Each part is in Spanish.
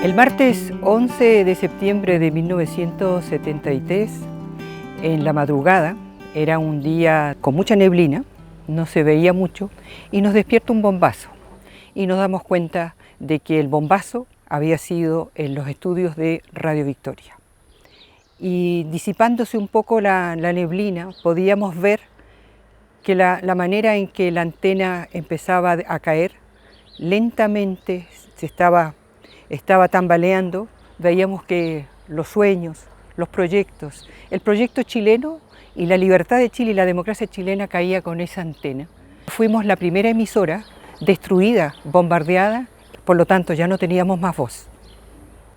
El martes 11 de septiembre de 1973, en la madrugada, era un día con mucha neblina, no se veía mucho, y nos despierta un bombazo. Y nos damos cuenta de que el bombazo había sido en los estudios de Radio Victoria. Y disipándose un poco la neblina, podíamos ver que la manera en que la antena empezaba a caer, lentamente estaba tambaleando. Veíamos que los sueños, los proyectos, el proyecto chileno y la libertad de Chile y la democracia chilena caía con esa antena. Fuimos la primera emisora destruida, bombardeada, por lo tanto ya no teníamos más voz.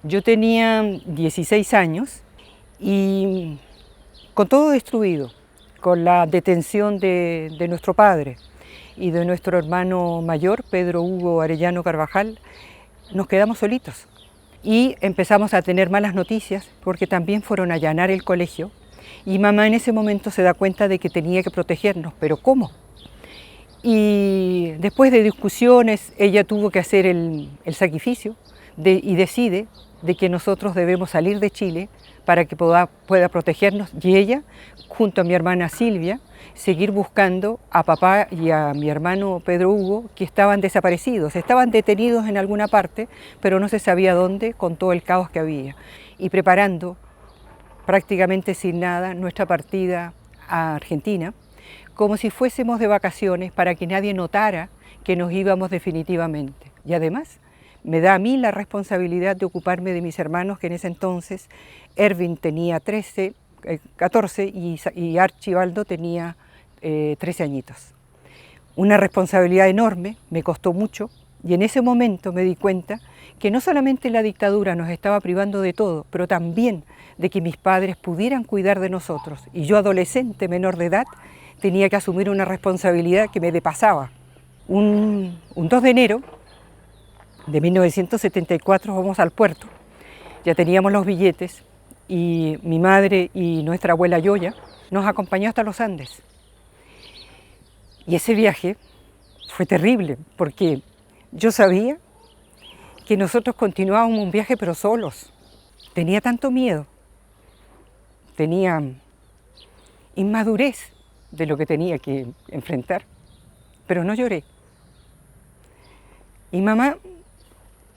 Yo tenía 16 años y con todo destruido, con la detención de nuestro padre y de nuestro hermano mayor, Pedro Hugo Arellano Carvajal, nos quedamos solitos y empezamos a tener malas noticias porque también fueron a allanar el colegio y mamá en ese momento se da cuenta de que tenía que protegernos, pero ¿cómo? Y después de discusiones ella tuvo que hacer el sacrificio y decide de que nosotros debemos salir de Chile para que pueda protegernos, y ella, junto a mi hermana Silvia, seguir buscando a papá y a mi hermano Pedro Hugo, que estaban desaparecidos, estaban detenidos en alguna parte, pero no se sabía dónde, con todo el caos que había, y preparando prácticamente sin nada nuestra partida a Argentina, como si fuésemos de vacaciones para que nadie notara que nos íbamos definitivamente. Y además me da a mí la responsabilidad de ocuparme de mis hermanos, que en ese entonces Erwin tenía 14 y Archibaldo tenía 13 añitos. Una responsabilidad enorme, me costó mucho, y en ese momento me di cuenta que no solamente la dictadura nos estaba privando de todo, pero también de que mis padres pudieran cuidar de nosotros. Y yo, adolescente, menor de edad, tenía que asumir una responsabilidad que me depasaba. Un 2 de enero de 1974 vamos al puerto, ya teníamos los billetes y mi madre y nuestra abuela Yoya nos acompañó hasta los Andes. Y ese viaje fue terrible porque yo sabía que nosotros continuábamos un viaje pero solos. Tenía tanto miedo, tenía inmadurez de lo que tenía que enfrentar, pero no lloré. Y mamá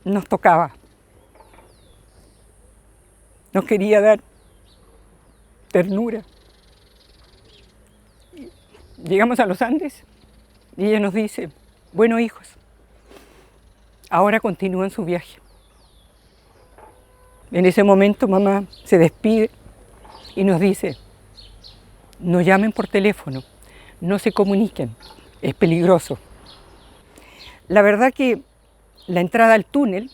nos tocaba, nos quería dar ternura. Llegamos a los Andes y ella nos dice: bueno, hijos, ahora continúan su viaje. En ese momento mamá se despide y nos dice: no llamen por teléfono, no se comuniquen, es peligroso. La verdad que la entrada al túnel,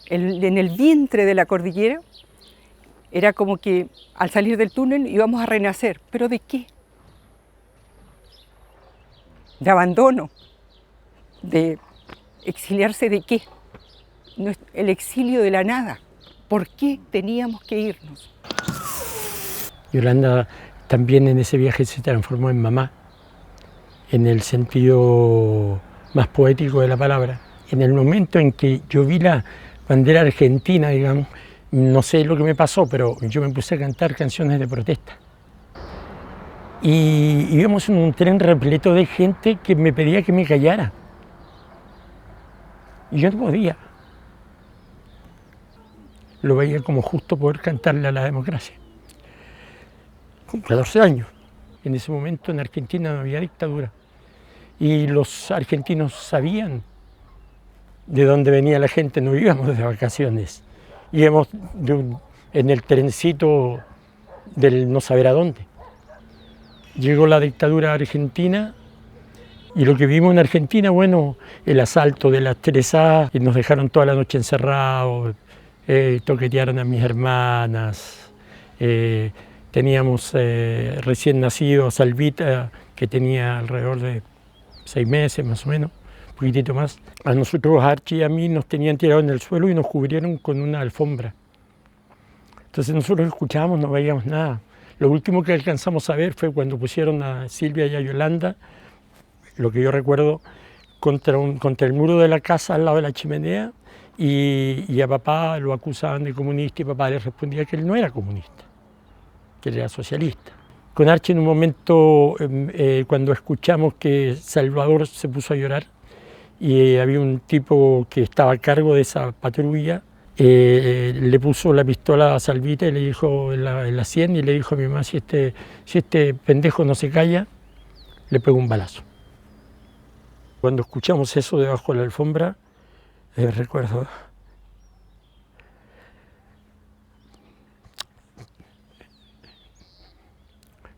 en el vientre de la cordillera, era como que al salir del túnel íbamos a renacer. ¿Pero de qué? De abandono, de exiliarse de qué, el exilio de la nada. ¿Por qué teníamos que irnos? Yolanda también en ese viaje se transformó en mamá, en el sentido más poético de la palabra. En el momento en que yo vi la bandera argentina, digamos, no sé lo que me pasó, pero yo me puse a cantar canciones de protesta. Y íbamos en un tren repleto de gente que me pedía que me callara. Y yo no podía. Lo veía como justo poder cantarle a la democracia. Con 14 años. En ese momento en Argentina no había dictadura. Y los argentinos sabían de dónde venía la gente, no íbamos de vacaciones. Íbamos en el trencito del no saber a dónde. Llegó la dictadura argentina y lo que vimos en Argentina, bueno, el asalto de las 3A, y nos dejaron toda la noche encerrados, toquetearon a mis hermanas, teníamos recién nacido a Salvita, que tenía alrededor de 6 meses más o menos, un poquitito más. A nosotros, a Archie y a mí, nos tenían tirados en el suelo y nos cubrieron con una alfombra. Entonces nosotros escuchábamos, no veíamos nada. Lo último que alcanzamos a ver fue cuando pusieron a Silvia y a Yolanda lo que yo recuerdo, contra el muro de la casa al lado de la chimenea, y a papá lo acusaban de comunista y papá le respondía que él no era comunista, que él era socialista. Con Archie en un momento, cuando escuchamos que Salvador se puso a llorar y había un tipo que estaba a cargo de esa patrulla, le puso la pistola a Salvita y le dijo en la sien y le dijo a mi mamá, si este pendejo no se calla, le pego un balazo. Cuando escuchamos eso debajo de la alfombra, recuerdo,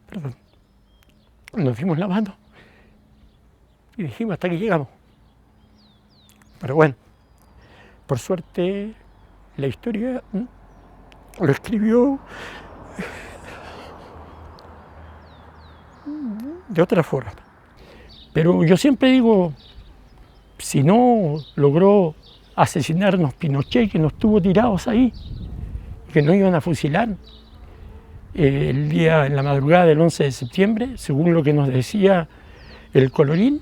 perdón, nos dimos la mano y dijimos hasta que llegamos. Pero bueno, por suerte la historia lo escribió de otra forma. Pero yo siempre digo, si no logró asesinarnos Pinochet, que nos tuvo tirados ahí, que nos iban a fusilar, el día en la madrugada del 11 de septiembre, según lo que nos decía el colorín,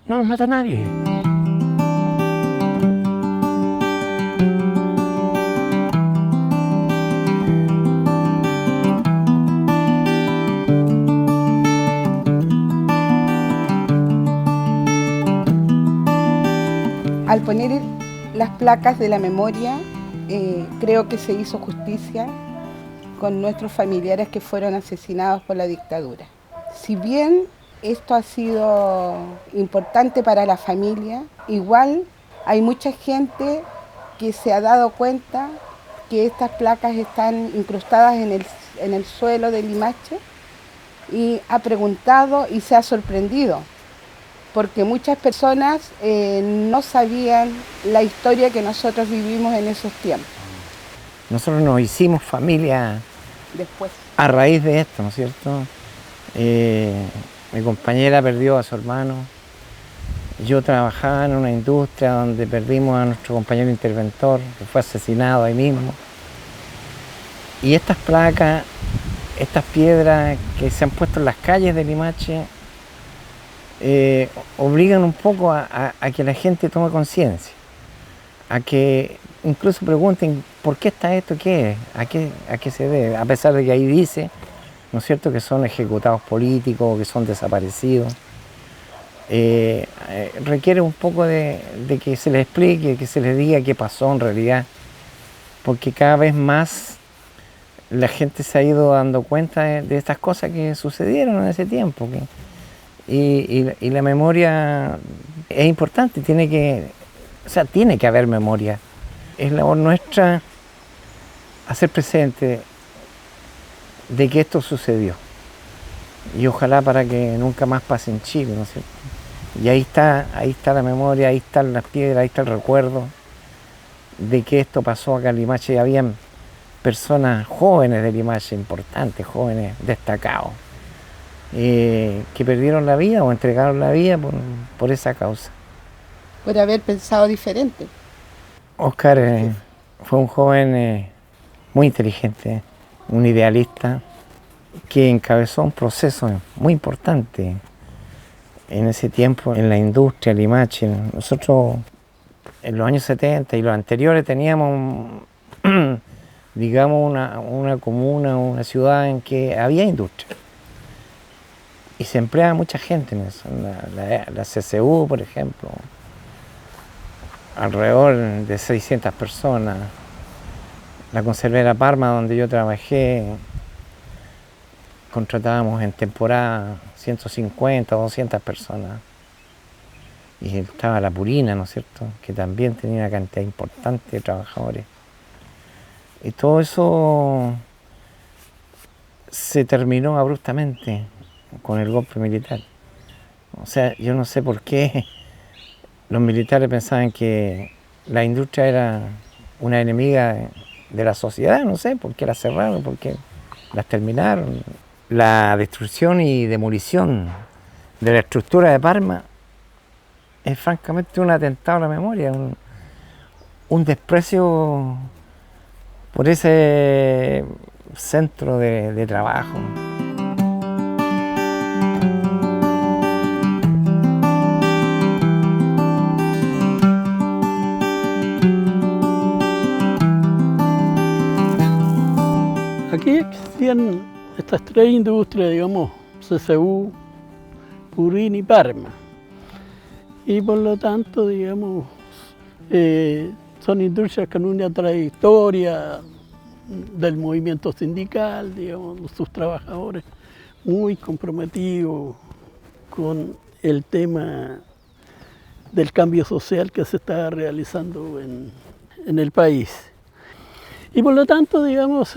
no nos mata nadie. Al poner las placas de la memoria, creo que se hizo justicia con nuestros familiares que fueron asesinados por la dictadura. Si bien esto ha sido importante para la familia, igual hay mucha gente que se ha dado cuenta que estas placas están incrustadas en el suelo de Limache y ha preguntado y se ha sorprendido, porque muchas personas no sabían la historia que nosotros vivimos en esos tiempos. Nosotros nos hicimos familia Después. a raíz de esto, ¿no es cierto? Mi compañera perdió a su hermano, yo trabajaba en una industria donde perdimos a nuestro compañero interventor, que fue asesinado ahí mismo. Y estas placas, estas piedras que se han puesto en las calles de Limache, obligan un poco a que la gente tome conciencia, a que incluso pregunten por qué está esto, qué es, a qué se debe, a pesar de que ahí dice, ¿no es cierto?, que son ejecutados políticos, que son desaparecidos. Requiere un poco de que se les explique, que se les diga qué pasó en realidad, porque cada vez más la gente se ha ido dando cuenta de estas cosas que sucedieron en ese tiempo. Y la memoria es importante, tiene que haber memoria. Es labor nuestra hacer presente de que esto sucedió. Y ojalá para que nunca más pase en Chile, ¿no es cierto? Y ahí está la memoria, ahí están las piedras, ahí está el recuerdo de que esto pasó acá en Limache. Habían personas jóvenes de Limache, importantes, jóvenes destacados, que perdieron la vida o entregaron la vida por esa causa. Por haber pensado diferente. Óscar fue un joven muy inteligente, un idealista, que encabezó un proceso muy importante en ese tiempo en la industria Limache. Nosotros en los años 70 y los anteriores teníamos, digamos, una comuna, una ciudad en que había industria. Y se empleaba mucha gente en eso, la CCU, por ejemplo, alrededor de 600 personas. La conservera Parma, donde yo trabajé, contratábamos en temporada 150 o 200 personas. Y estaba la Purina, ¿no es cierto?, que también tenía una cantidad importante de trabajadores. Y todo eso se terminó abruptamente con el golpe militar. O sea, yo no sé por qué los militares pensaban que la industria era una enemiga de la sociedad, no sé, por qué la cerraron, por qué las terminaron. La destrucción y demolición de la estructura de Parma es francamente un atentado a la memoria, un desprecio por ese centro de trabajo. aquí existían estas tres industrias, digamos, CCU, Purín y Parma. Y por lo tanto, digamos, son industrias con una trayectoria del movimiento sindical, digamos, sus trabajadores muy comprometidos con el tema del cambio social que se está realizando en el país. Y por lo tanto, digamos,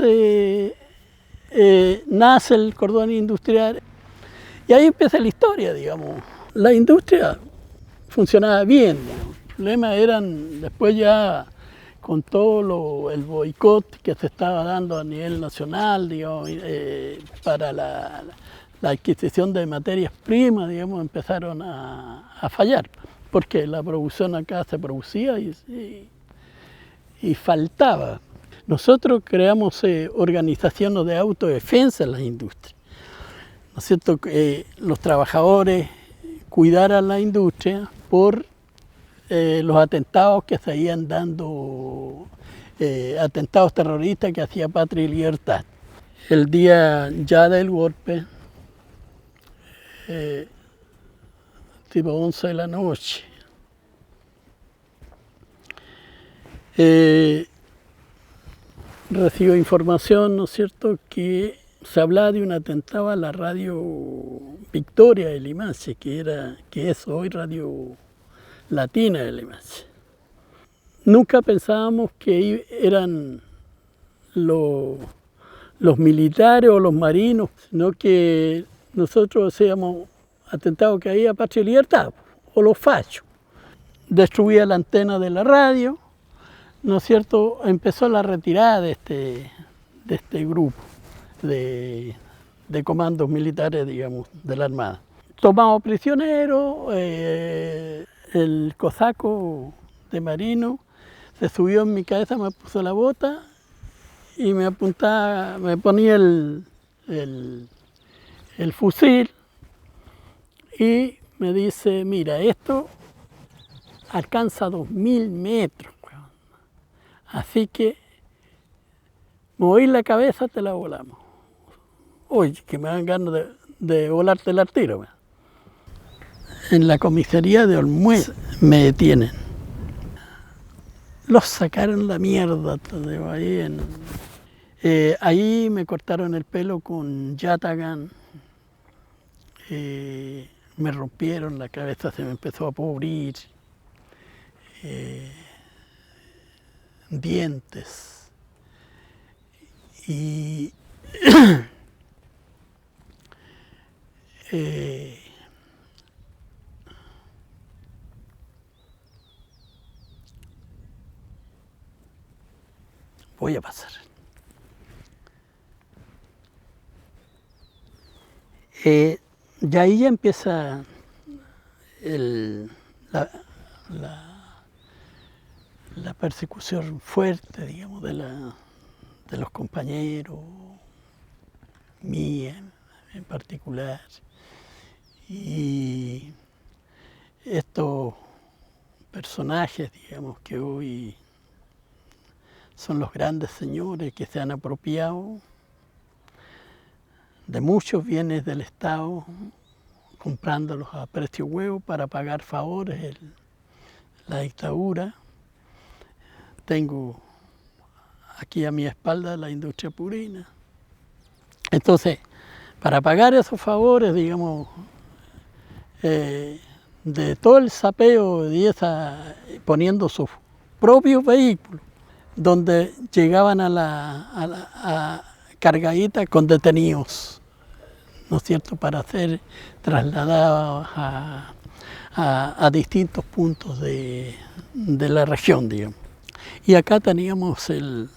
nace el cordón industrial y ahí empieza la historia, digamos. La industria funcionaba bien, digamos. El problema eran después ya con todo el boicot que se estaba dando a nivel nacional, digamos, para la adquisición de materias primas, digamos, empezaron a fallar, porque la producción acá se producía y faltaba. Nosotros creamos organizaciones de autodefensa en las industrias, ¿no es cierto? Los trabajadores cuidaran la industria por los atentados que se iban dando, atentados terroristas que hacía Patria y Libertad. El día ya del golpe, tipo 11 de la noche, recibo información, ¿no es cierto?, que se hablaba de un atentado a la radio Victoria de Limache, que es hoy Radio Latina de Limache. Nunca pensábamos que eran los militares o los marinos, sino que nosotros decíamos atentado que había Patria y Libertad, o los fachos. Destruía la antena de la radio, ¿no es cierto? Empezó la retirada de este grupo de comandos militares, digamos, de la Armada. Tomamos prisioneros, el cosaco de marino se subió en mi cabeza, me puso la bota y me apuntaba, me ponía el fusil y me dice, mira, esto alcanza 2000 metros, así que moví la cabeza, te la volamos. Oye, que me dan ganas de volarte el tiro. En la comisaría de Olmué me detienen. Los sacaron la mierda. Ahí me cortaron el pelo con yatagán. Me rompieron la cabeza, se me empezó a pudrir. Dientes. Y voy a pasar. Y ahí ya empieza la persecución fuerte, digamos, de los compañeros, mía en particular. Y estos personajes, digamos, que hoy son los grandes señores que se han apropiado de muchos bienes del Estado, comprándolos a precio huevo para pagar favores, la dictadura. Tengo aquí a mi espalda la industria purina. Entonces, para pagar esos favores, digamos, de todo el sapeo poniendo sus propios vehículos, donde llegaban a cargaditas con detenidos, ¿no es cierto?, para ser trasladados a distintos puntos de la región, digamos. Y acá teníamos el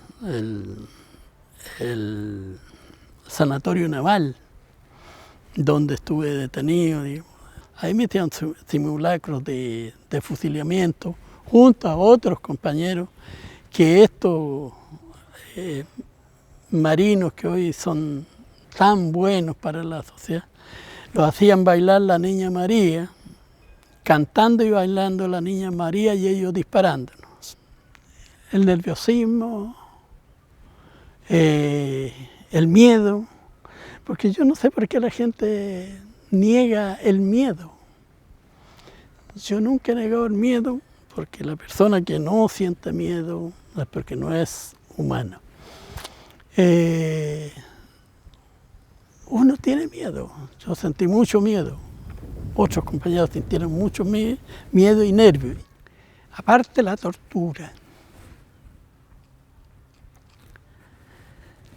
sanatorio naval, donde estuve detenido, digamos. Ahí me hicieron simulacros de fusilamiento junto a otros compañeros que estos marinos que hoy son tan buenos para la sociedad, los hacían bailar la Niña María, cantando y bailando la Niña María y ellos disparándonos. El nerviosismo, el miedo, porque yo no sé por qué la gente niega el miedo. Yo nunca he negado el miedo, porque la persona que no siente miedo es porque no es humano. Uno tiene miedo, yo sentí mucho miedo, otros compañeros sintieron mucho miedo y nervios. Aparte la tortura.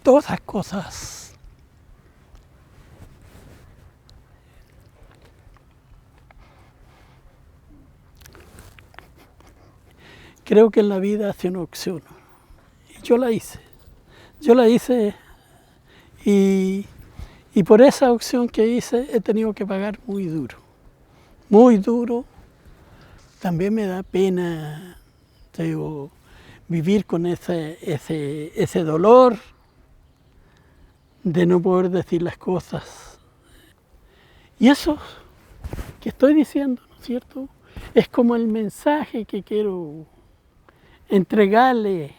Todas esas cosas creo que en la vida hace una opción. Y yo la hice. Y por esa opción que hice he tenido que pagar muy duro. Muy duro. También me da pena, digo, vivir con ese dolor de no poder decir las cosas. Y eso que estoy diciendo, ¿no es cierto?, es como el mensaje que quiero entregarle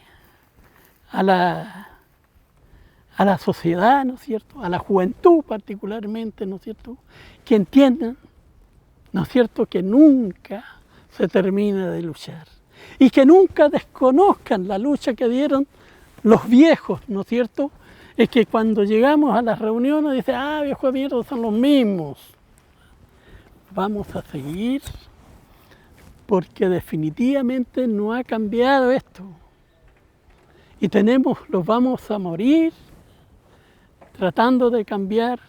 a la sociedad, ¿no es cierto?, a la juventud particularmente, ¿no es cierto?, que entiendan, ¿no es cierto?, que nunca se termina de luchar y que nunca desconozcan la lucha que dieron los viejos, ¿no es cierto?, es que cuando llegamos a las reuniones dicen, viejos de mierda son los mismos. Vamos a seguir porque definitivamente no ha cambiado esto. Y los vamos a morir tratando de cambiar,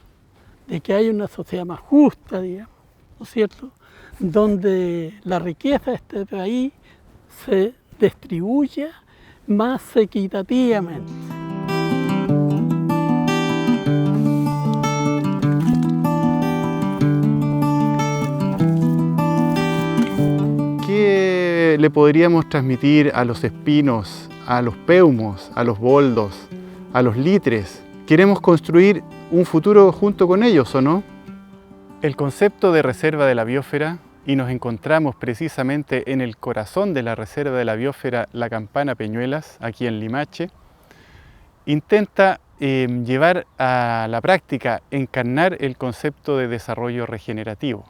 de que haya una sociedad más justa, digamos, ¿no es cierto?, donde la riqueza de este país se distribuya más equitativamente. ¿Qué le podríamos transmitir a los espinos, a los peumos, a los boldos, a los litres? Queremos construir un futuro junto con ellos, ¿o no? El concepto de reserva de la biosfera, y nos encontramos precisamente en el corazón de la reserva de la biosfera, la Campana Peñuelas, aquí en Limache, intenta llevar a la práctica, encarnar el concepto de desarrollo regenerativo,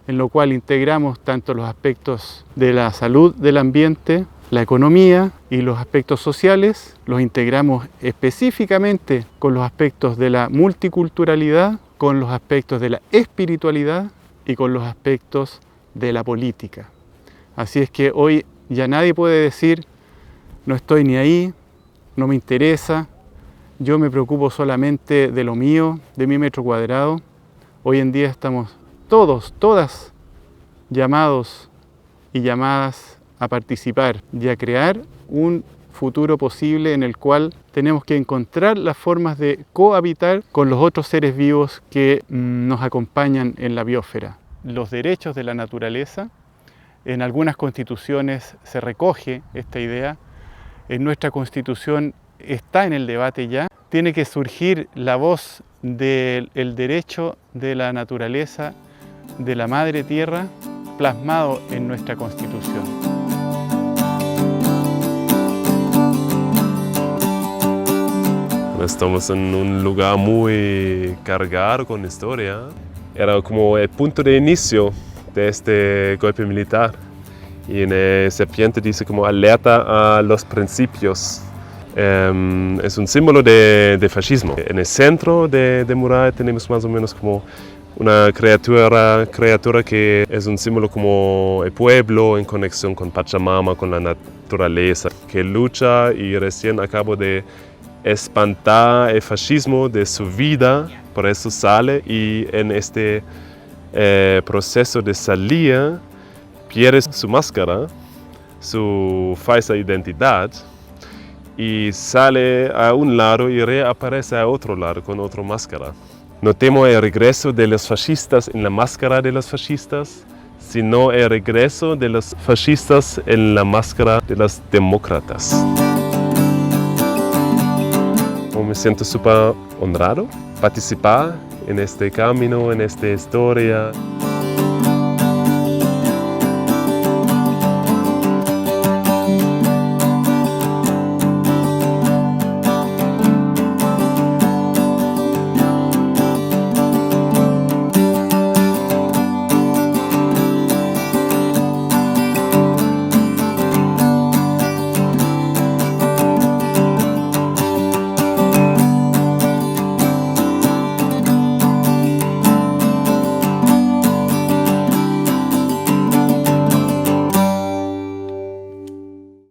en lo cual integramos tanto los aspectos de la salud del ambiente, la economía y los aspectos sociales, los integramos específicamente con los aspectos de la multiculturalidad, con los aspectos de la espiritualidad y con los aspectos de la política. Así es que hoy ya nadie puede decir, no estoy ni ahí, no me interesa, yo me preocupo solamente de lo mío, de mi metro cuadrado. Hoy en día estamos todas llamados y llamadas a participar y a crear un futuro posible en el cual tenemos que encontrar las formas de cohabitar con los otros seres vivos que nos acompañan en la biosfera. Los derechos de la naturaleza, en algunas constituciones se recoge esta idea, en nuestra constitución está en el debate ya, tiene que surgir la voz del derecho de la naturaleza, de la madre tierra, plasmado en nuestra constitución. Estamos en un lugar muy cargado con historia. Era como el punto de inicio de este golpe militar. Y en el serpiente dice como alerta a los principios. Es un símbolo de fascismo. En el centro de muralla tenemos más o menos como una criatura que es un símbolo como el pueblo en conexión con Pachamama, con la naturaleza, que lucha y recién acabo de espantar el fascismo de su vida, por eso sale y en este proceso de salida pierde su máscara, su falsa identidad y sale a un lado y reaparece a otro lado con otra máscara. No temo el regreso de los fascistas en la máscara de los fascistas, sino el regreso de los fascistas en la máscara de los demócratas. Me siento súper honrado participar en este camino, en esta historia.